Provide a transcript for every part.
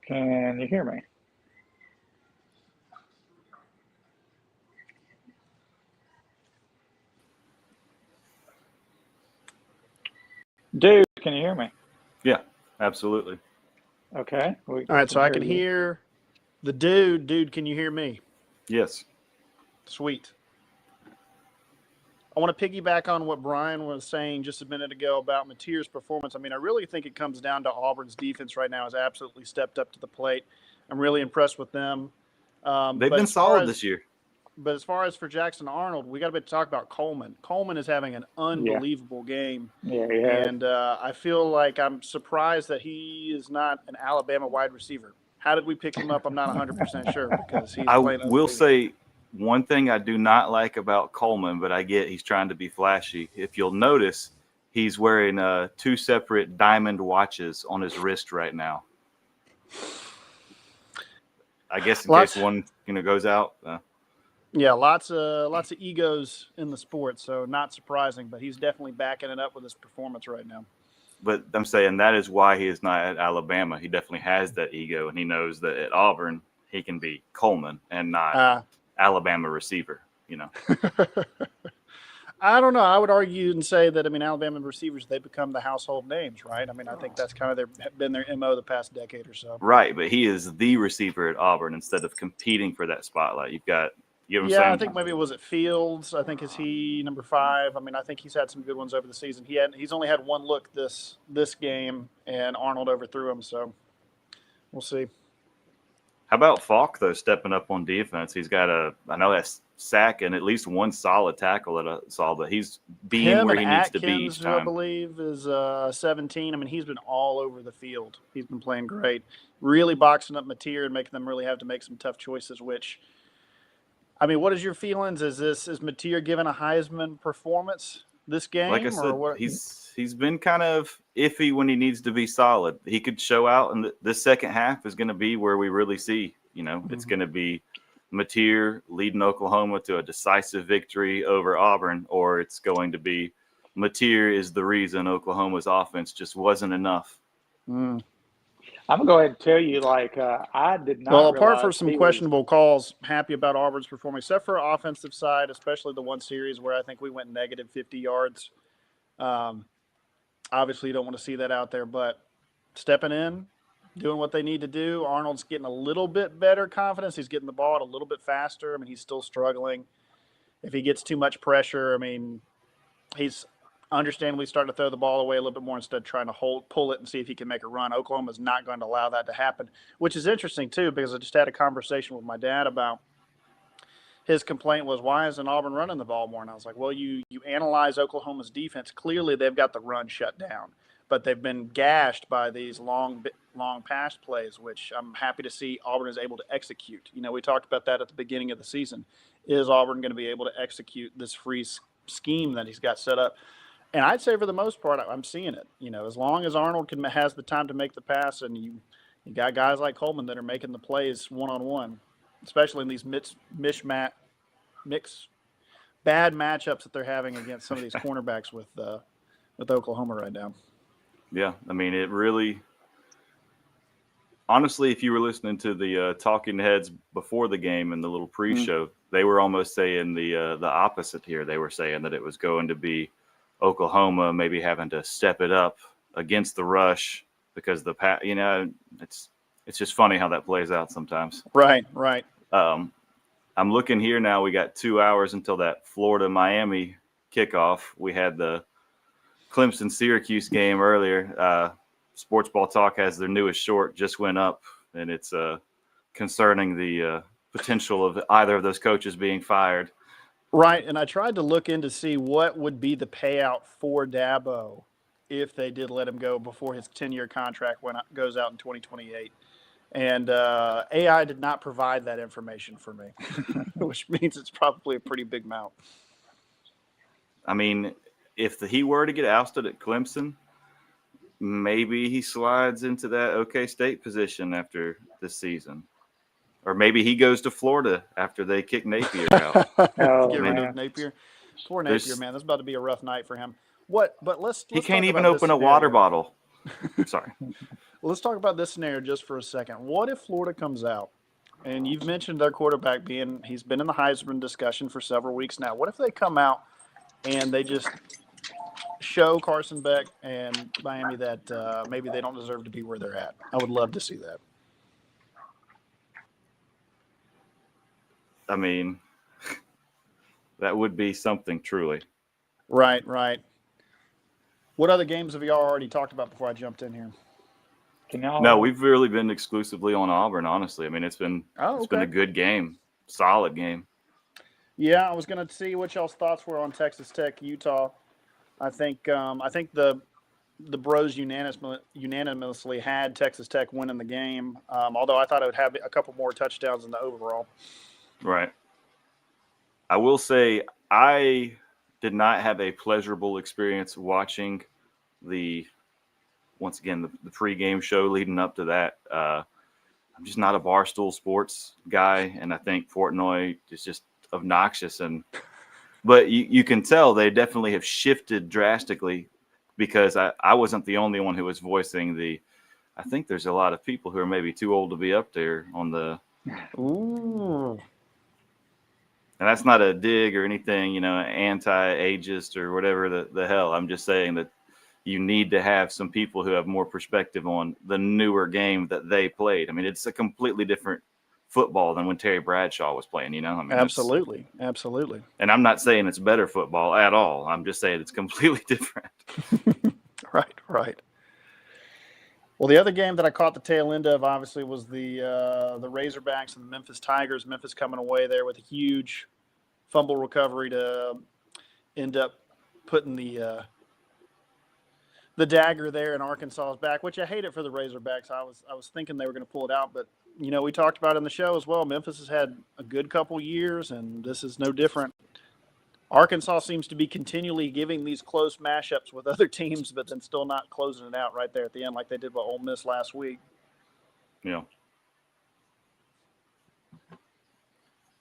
Can you hear me? Dude, can you hear me? Yeah, absolutely. Okay. All right, so I can hear the dude. Dude, can you hear me? Yes. Sweet. I want to piggyback on what Brian was saying just a minute ago about Mateer's performance. I mean, I really think it comes down to Auburn's defense right now has absolutely stepped up to the plate. I'm really impressed with them. They've been solid this year. But as far as for Jackson Arnold, we got to talk about Coleman. Coleman is having an unbelievable game. Yeah, he has. And I feel like I'm surprised that he is not an Alabama wide receiver. How did we pick him up? I'm not 100% sure because he's playing. I will say one thing I do not like about Coleman, but I get he's trying to be flashy. If you'll notice, he's wearing 2 separate diamond watches on his wrist right now. I guess in case one goes out. Yeah, lots of egos in the sport, so not surprising. But he's definitely backing it up with his performance right now. But I'm saying that is why he is not at Alabama. He definitely has that ego, and he knows that at Auburn he can be Coleman and not Alabama receiver. I don't know. I would argue and say that, Alabama receivers, they become the household names, right? I think that's kind of been their MO the past decade or so. Right, but he is the receiver at Auburn instead of competing for that spotlight. You know what I'm saying? I think maybe it was at Fields. I think is he number 5. I think he's had some good ones over the season. He's only had one look this game, and Arnold overthrew him, so we'll see. How about Falk, though, stepping up on defense? He's got I know that's sack and at least one solid tackle that I saw, but he's being where he needs to be each time. I believe, is 17. He's been all over the field. He's been playing great, really boxing up Mateer and making them really have to make some tough choices, which, what is your feelings? Is Mateer given a Heisman performance this game? Like I said, he's been kind of iffy when he needs to be solid. He could show out, and this second half is going to be where we really see, it's going to be Mateer leading Oklahoma to a decisive victory over Auburn, or it's going to be Mateer is the reason Oklahoma's offense just wasn't enough. I'm going to go ahead and tell you, I did not. Well, apart from some questionable calls, happy about Auburn's performance, except for offensive side, especially the one series where I think we went negative 50 yards. Obviously, you don't want to see that out there, but stepping in, doing what they need to do. Arnold's getting a little bit better confidence. He's getting the ball out a little bit faster. He's still struggling. If he gets too much pressure, he's understandably starting to throw the ball away a little bit more instead of trying to pull it and see if he can make a run. Oklahoma's not going to allow that to happen, which is interesting too, because I just had a conversation with my dad about his complaint was, why isn't Auburn running the ball more? And I was like, well, you analyze Oklahoma's defense. Clearly they've got the run shut down, but they've been gashed by these long pass plays, which I'm happy to see Auburn is able to execute. We talked about that at the beginning of the season. Is Auburn going to be able to execute this free scheme that he's got set up? And I'd say for the most part, I'm seeing it. As long as Arnold has the time to make the pass, and you got guys like Coleman that are making the plays one-on-one, especially in these bad matchups that they're having against some of these cornerbacks with Oklahoma right now. Yeah, it really – honestly, if you were listening to the talking heads before the game and the little pre-show, they were almost saying the opposite here. They were saying that it was going to be Oklahoma maybe having to step it up against the rush because it's just funny how that plays out sometimes. Right. I'm looking here now. We got 2 hours until that Florida-Miami kickoff. We had the Clemson-Syracuse game earlier. SportsBallTalk has their newest short, just went up, and it's concerning the potential of either of those coaches being fired. Right, and I tried to look in to see what would be the payout for Dabo if they did let him go before his 10-year contract goes out in 2028. And AI did not provide that information for me, which means it's probably a pretty big amount. If he were to get ousted at Clemson, maybe he slides into that OK State position after this season. Or maybe he goes to Florida after they kick Napier out. Get rid of Napier. Poor Napier, man. That's about to be a rough night for him. He can't even open a water bottle. Sorry. Well, let's talk about this scenario just for a second. What if Florida comes out, and you've mentioned their quarterback he's been in the Heisman discussion for several weeks now. What if they come out and they just show Carson Beck and Miami that maybe they don't deserve to be where they're at? I would love to see that. I mean, that would be something truly. Right. What other games have y'all already talked about before I jumped in here? No, we've really been exclusively on Auburn, honestly. I mean, it's been been a good game, solid game. Yeah, I was going to see what y'all's thoughts were on Texas Tech, Utah. I think the Bros unanimously had Texas Tech winning the game, although I thought it would have a couple more touchdowns in the overall. Right. I will say I did not have a pleasurable experience watching the pregame show leading up to that. I'm just not a Barstool Sports guy, and I think Portnoy is just obnoxious. But you can tell they definitely have shifted drastically, because I wasn't the only one who was voicing I think there's a lot of people who are maybe too old to be up there on the. Ooh. And that's not a dig or anything, anti-ageist or whatever the hell. I'm just saying that you need to have some people who have more perspective on the newer game that they played. I mean, it's a completely different football than when Terry Bradshaw was playing, I mean, Absolutely. And I'm not saying it's better football at all. I'm just saying it's completely different. Right. Well, the other game that I caught the tail end of, obviously, was the Razorbacks and the Memphis Tigers. Memphis coming away there with a huge fumble recovery to end up putting the dagger there in Arkansas's back, which I hate it for the Razorbacks. I was thinking they were going to pull it out, but we talked about it in the show as well. Memphis has had a good couple years, and this is no different. Arkansas seems to be continually giving these close mashups with other teams, but then still not closing it out right there at the end like they did with Ole Miss last week. Yeah.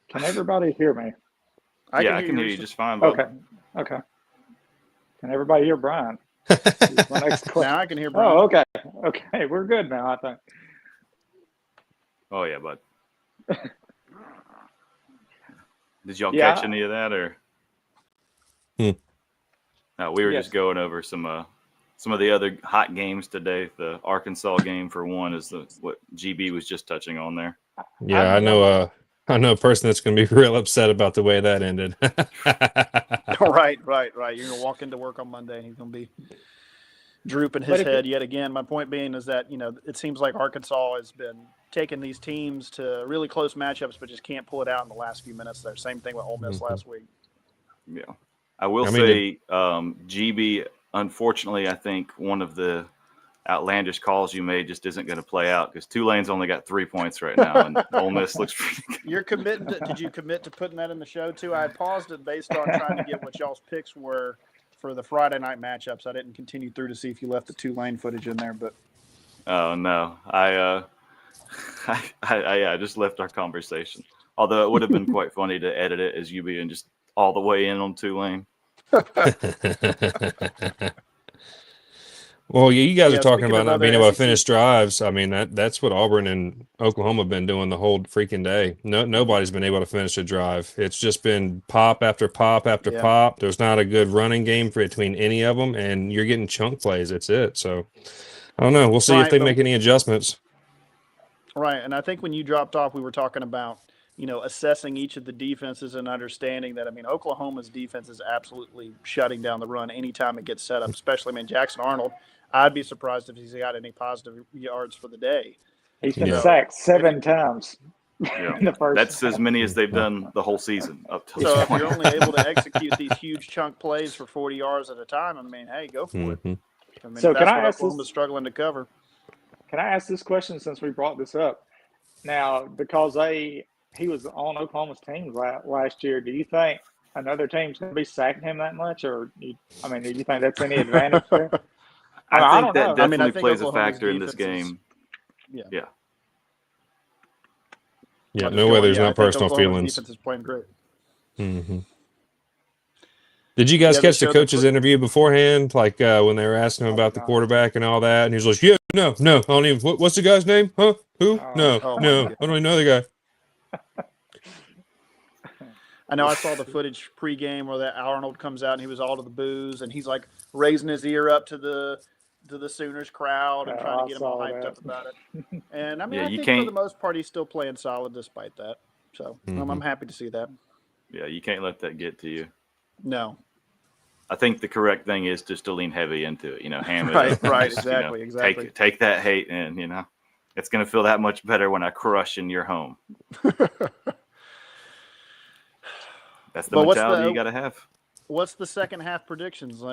Can everybody hear me? I can hear you just fine, bud. Okay. Can everybody hear Brian? My next question. Now I can hear Brian. Oh, okay. Okay, we're good now, I think. Oh, yeah, bud. Did y'all catch any of that, or? No, we were just going over some of the other hot games today. The Arkansas game, for one, is what GB was just touching on there. Yeah, I know a person that's going to be real upset about the way that ended. Right. You're going to walk into work on Monday, and he's going to be drooping his head yet again. My point being is that, it seems like Arkansas has been taking these teams to really close matchups, but just can't pull it out in the last few minutes there. Same thing with Ole Miss last week. Yeah. I will say GB, unfortunately, I think one of the outlandish calls you made just isn't going to play out, because Tulane's only got 3 points right now, and Ole Miss looks pretty good. Did you commit to putting that in the show too? I had paused it based on trying to get what y'all's picks were for the Friday night matchups. I didn't continue through to see if you left the Tulane footage in there, but. Oh no, I just left our conversation. Although it would have been quite funny to edit it as you being just all the way in on Tulane. Well, yeah, you guys are talking about not being able to finish drives. I mean, that's what Auburn and Oklahoma have been doing the whole freaking day. Nobody's been able to finish a drive. It's just been pop after pop after pop. There's not a good running game between any of them, and you're getting chunk plays. That's it. So, I don't know. We'll see if they make any adjustments. Right, and I think when you dropped off, we were talking about assessing each of the defenses and understanding that, Oklahoma's defense is absolutely shutting down the run anytime it gets set up, especially, Jackson Arnold. I'd be surprised if he's got any positive yards for the day. He's been sacked 7 times. Yeah. That's as many as they've done the whole season up to So if you're only able to execute these huge chunk plays for 40 yards at a time, hey, go for it. So that's can I what ask Oklahoma's struggling to cover. Can I ask this question since we brought this up? Now, because he was on Oklahoma's team last year, do you think another team's going to be sacking him that much? Or, do you think that's any advantage there? I think that definitely plays a factor in this game. Yeah. No way there's not personal Oklahoma's feelings. Defense is playing great. Did you guys Yeah, they catch the showed the coach's interview beforehand? Like when they were asking him about the quarterback and all that, and he was like, "Yeah, no, I don't even. What's the guy's name? Huh? Who? No, Oh, my no, God. I don't even know the guy." I know I saw the footage pregame where that Arnold comes out and he was all to the boos and he's like raising his ear up to the Sooners crowd and trying to get them all hyped up about it. And I mean, Yeah, I you think can't- for the most part he's still playing solid despite that. So I'm happy to see that. Yeah, you can't let that get to you. No. I think the correct thing is just to lean heavy into it. Ham it Right, up. right, Just, exactly. Take that hate, and it's going to feel that much better when I crush in your home. That's the mentality you got to have. What's the second half predictions?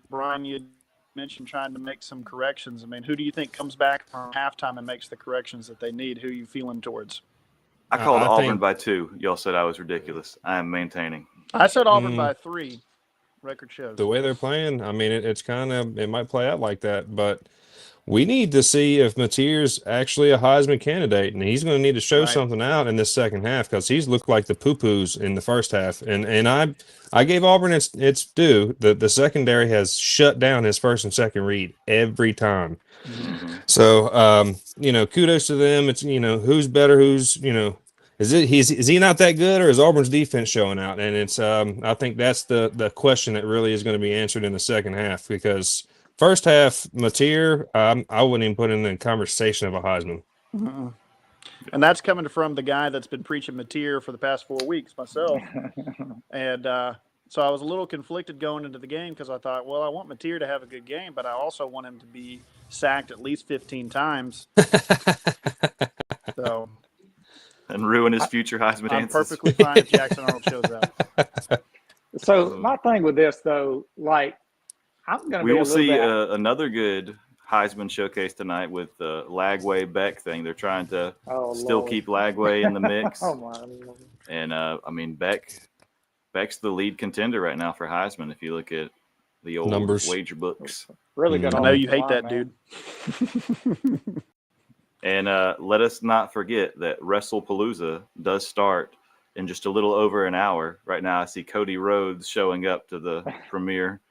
Brian, you mentioned trying to make some corrections. I mean, who do you think comes back from halftime and makes the corrections that they need? Who are you feeling towards? I called Auburn by 2. Y'all said I was ridiculous. I am maintaining. I said Auburn by 3. Record shows. The way they're playing, I mean, it might play out like that, but we need to see if Mateer's actually a Heisman candidate, and he's going to need to show something out in this second half because he's looked like the poo-poos in the first half. And I gave Auburn its due. The secondary has shut down his first and second read every time. Mm-hmm. So, kudos to them. It's, who's better, who's, is he not that good, or is Auburn's defense showing out? And it's I think that's the question that really is going to be answered in the second half, because first half, Mateer, I wouldn't even put in the conversation of a Heisman. Mm-mm. And that's coming from the guy that's been preaching Mateer for the past 4 weeks, myself. And so I was a little conflicted going into the game because I thought, well, I want Mateer to have a good game, but I also want him to be sacked at least 15 times. So, and ruin his future Heisman I'm chances. perfectly fine if Jackson Arnold shows up. So my thing with this, though, like, I'm going to be We will see another good Heisman showcase tonight with the Lagway Beck thing. They're trying to still keep Lagway in the mix. Oh, my Lord. And, I mean, Beck's the lead contender right now for Heisman if you look at the old numbers, wager books. Really good. I know you hate that, man. dude. And let us not forget that WrestlePalooza does start in just a little over an hour. Right now, I see Cody Rhodes showing up to the premiere.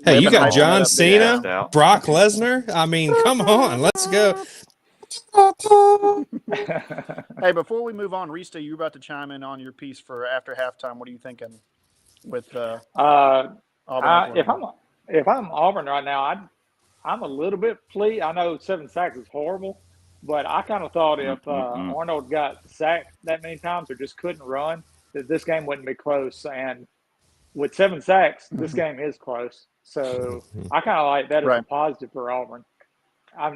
Hey, you got John Cena, Brock Lesnar. I mean, come on, let's go. Hey, before we move on, Rista, you're about to chime in on your piece for after halftime. What are you thinking with Auburn? If I'm Auburn right now, I'm a little bit pleased. I know 7 sacks is horrible, but I kind of thought if Arnold got sacked that many times or just couldn't run, that this game wouldn't be close. And with 7 sacks, this game is close. So I kind of like that as a positive for Auburn. I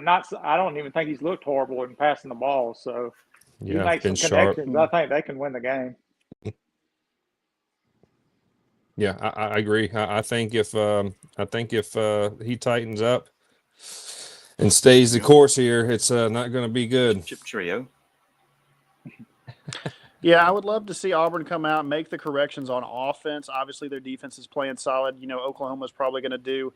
don't even think he's looked horrible in passing the ball. So you make some connections. I think they can win the game. Yeah, I agree. I think if he tightens up and stays the course here, it's not going to be good. Chip trio. Yeah, I would love to see Auburn come out and make the corrections on offense. Obviously, their defense is playing solid. Oklahoma's probably going to do.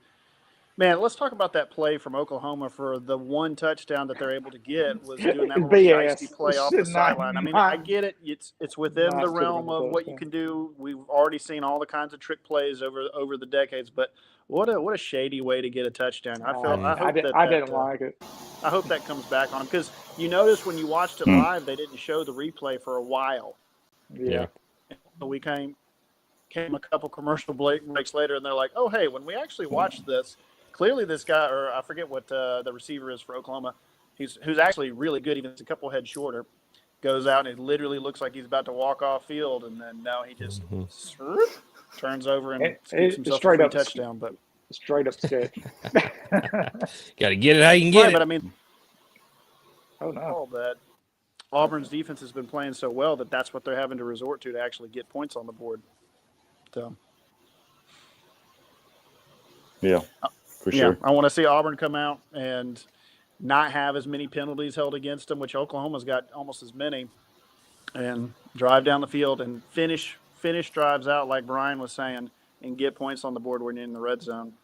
Man, let's talk about that play from Oklahoma for the one touchdown that they're able to get was doing that little shiesty play off the sideline. I mean, I get it. It's within the realm of what you can do. We've already seen all the kinds of trick plays over the decades, but what a shady way to get a touchdown. I didn't like it. I hope that comes back on him because you notice when you watched it live, they didn't show the replay for a while. Yeah. So we came a couple commercial breaks later, and they're like, "Oh, hey, when we actually watched this." Clearly, this guy, or I forget what the receiver is for Oklahoma, who's actually really good, even if it's a couple heads shorter, goes out and it literally looks like he's about to walk off field, and then now he just turns over and scoops himself a free touchdown. But straight up sketch. Got to get it how you can get it. But I mean, no. That Auburn's defense has been playing so well that's what they're having to resort to actually get points on the board. So, yeah. For sure. I want to see Auburn come out and not have as many penalties held against them, which Oklahoma's got almost as many, and drive down the field and finish drives out like Brian was saying and get points on the board when you're in the red zone.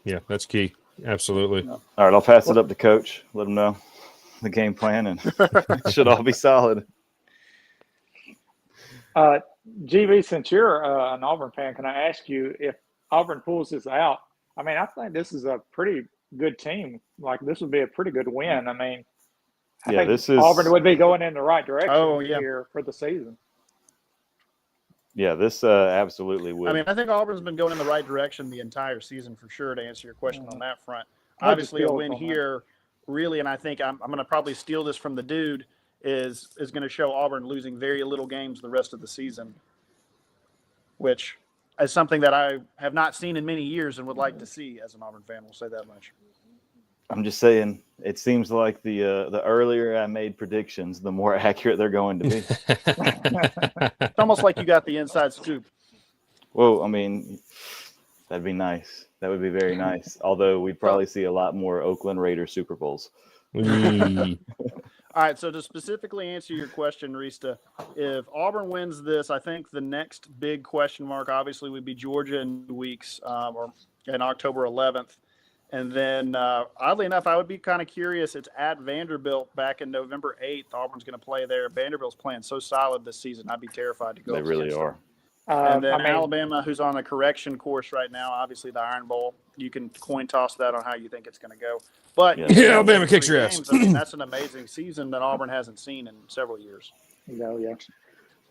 Yeah, that's key. Absolutely. All right, I'll pass it up to Coach. Let him know the game plan, and it should all be solid. GB, since you're an Auburn fan, can I ask you if Auburn pulls this out? I mean, I think this is a pretty good team. Like, this would be a pretty good win. I mean, I Yeah, think this is Auburn would be going in the right direction Oh, yeah. here for the season. yeah, this absolutely would. I mean, I think Auburn's been going in the right direction the entire season for sure. To answer your question on that front, How'd you obviously a feel win from that? here, really, and I think I'm going to probably steal this from the dude. Is going to show Auburn losing very little games the rest of the season, which is something that I have not seen in many years and would like to see as an Auburn fan. We'll say that much. I'm just saying, it seems like the earlier I made predictions, the more accurate they're going to be. It's almost like you got the inside scoop. Well, I mean, that'd be nice. That would be very nice. Although we'd probably see a lot more Oakland Raiders Super Bowls. All right, so to specifically answer your question, Rista, if Auburn wins this, I think the next big question mark obviously would be Georgia in 2 weeks or in October 11th. And then, oddly enough, I would be kind of curious. It's at Vanderbilt back in November 8th. Auburn's going to play there. Vanderbilt's playing so solid this season. I'd be terrified to go. They really are. And then Alabama, who's on a correction course right now, obviously the Iron Bowl. You can coin toss that on how you think it's going to go. But yeah, Alabama kicks your ass. I mean, that's an amazing season that Auburn hasn't seen in several years. Yeah.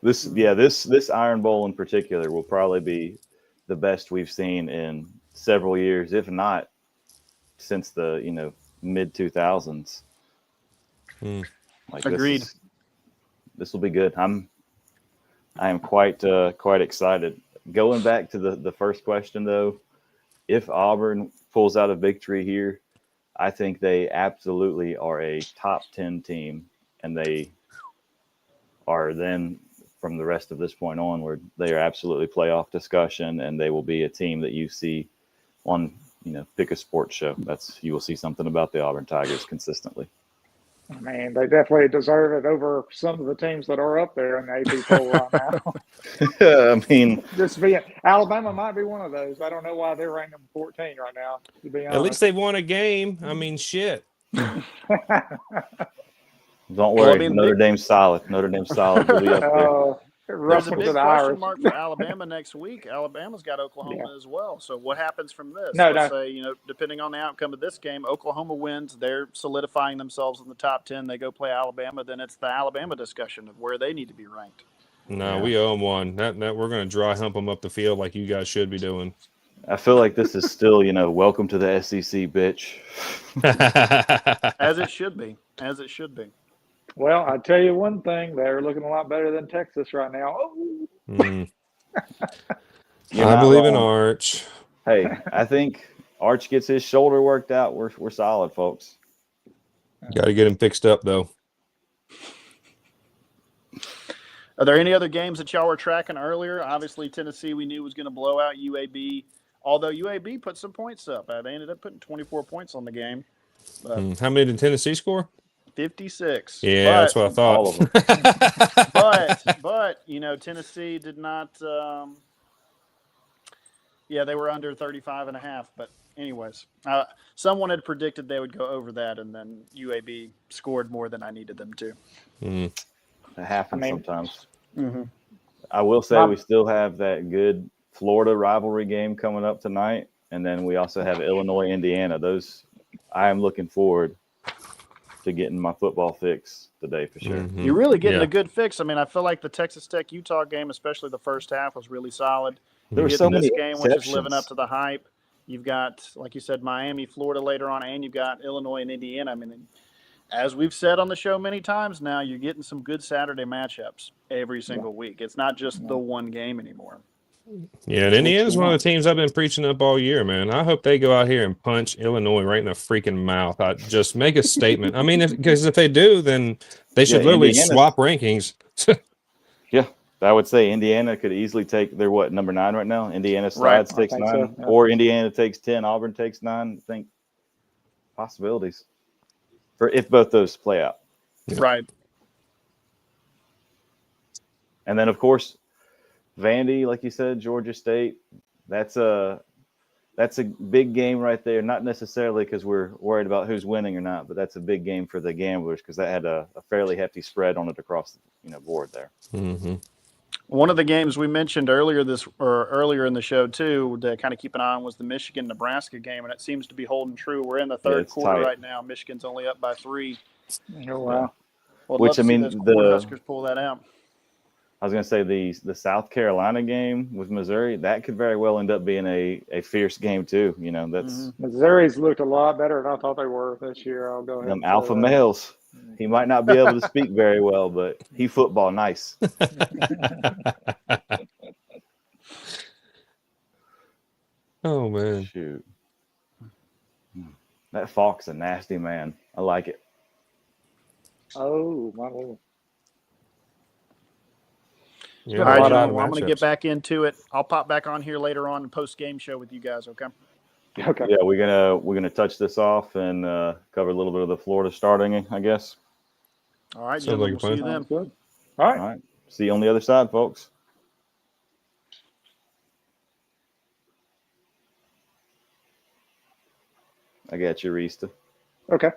This Iron Bowl in particular will probably be the best we've seen in several years, if not since the mid 2000s. Like, agreed. This will be good. I am quite excited. Going back to the first question though, if Auburn pulls out a victory here, I think they absolutely are a top 10 team, and they are then from the rest of this point onward, they are absolutely playoff discussion, and they will be a team that you see on, pick a sports show. You will see something about the Auburn Tigers consistently. I mean, they definitely deserve it over some of the teams that are up there in the AP poll right now. I mean, Alabama might be one of those. I don't know why they're ranked number 14 right now, to be honest. At least they won a game. I mean, shit. Don't worry, Notre Dame's solid. Notre Dame's solid. We'll be up there. There's a big question mark for Alabama next week. Alabama's got Oklahoma as well. So what happens from this? Let's say, depending on the outcome of this game, Oklahoma wins. They're solidifying themselves in the top 10. They go play Alabama. Then it's the Alabama discussion of where they need to be ranked. No, we owe them one. That we're going to dry hump them up the field like you guys should be doing. I feel like this is still, welcome to the SEC, bitch. As it should be. As it should be. Well, I tell you one thing, they're looking a lot better than Texas right now. I believe in Arch. Hey, I think Arch gets his shoulder worked out. We're solid, folks. Got to get him fixed up, though. Are there any other games that y'all were tracking earlier? Obviously, Tennessee we knew was going to blow out UAB, although UAB put some points up. They ended up putting 24 points on the game. How many did Tennessee score? 56. Yeah, that's what I thought. All of them. but Tennessee did not. They were under 35.5. But anyways, someone had predicted they would go over that, and then UAB scored more than I needed them to. It happens sometimes. Mm-hmm. I will say we still have that good Florida rivalry game coming up tonight, and then we also have Illinois, Indiana. Those I am looking forward to getting my football fix today for sure. Mm-hmm. You're really getting a good fix. I mean, I feel like the Texas Tech Utah game, especially the first half, was really solid. There were so many game, which is living up to the hype. You've got, like you said, Miami, Florida later on, and you've got Illinois and Indiana. I mean, as we've said on the show many times now, you're getting some good Saturday matchups every single week. It's not just the one game anymore. Yeah, and Indiana's one of the teams I've been preaching up all year, man. I hope they go out here and punch Illinois right in the freaking mouth. I just make a statement. I mean, because if they do, then they should literally swap rankings. Yeah, I would say Indiana could easily take. They're number 9 right now. Indiana slides takes 9, so, yeah. Or Indiana takes 10. Auburn takes 9. I think possibilities for if both those play out. Right. And then, of course, Vandy, like you said, Georgia State, that's a big game right there. Not necessarily because we're worried about who's winning or not, but that's a big game for the gamblers because that had a fairly hefty spread on it across the board there. Mm-hmm. One of the games we mentioned earlier in the show too to kind of keep an eye on was the Michigan-Nebraska game, and it seems to be holding true. We're in the third quarter tight right now. Michigan's only up by 3. Oh wow! Well, Which, love to I see mean, those Cornhuskers pull that out. I was going to say the South Carolina game with Missouri, that could very well end up being a fierce game too. You know, that's Missouri's looked a lot better than I thought they were this year. I'll go ahead. them alpha males. He might not be able to speak very well, but he football nice. Oh man, Shoot, that Falk's a nasty man. I like it. Oh my Lord! yeah, All right, a lot gentlemen, of well, I'm going to matchups. get back into it. I'll pop back on here later on and post-game show with you guys, okay? Okay. Yeah, we're gonna touch this off and cover a little bit of the Florida starting, I guess. All right, Sounds like gentlemen, a we'll see plan. you then. Sounds good. All right. All right. See you on the other side, folks. I got you, Rista. Okay.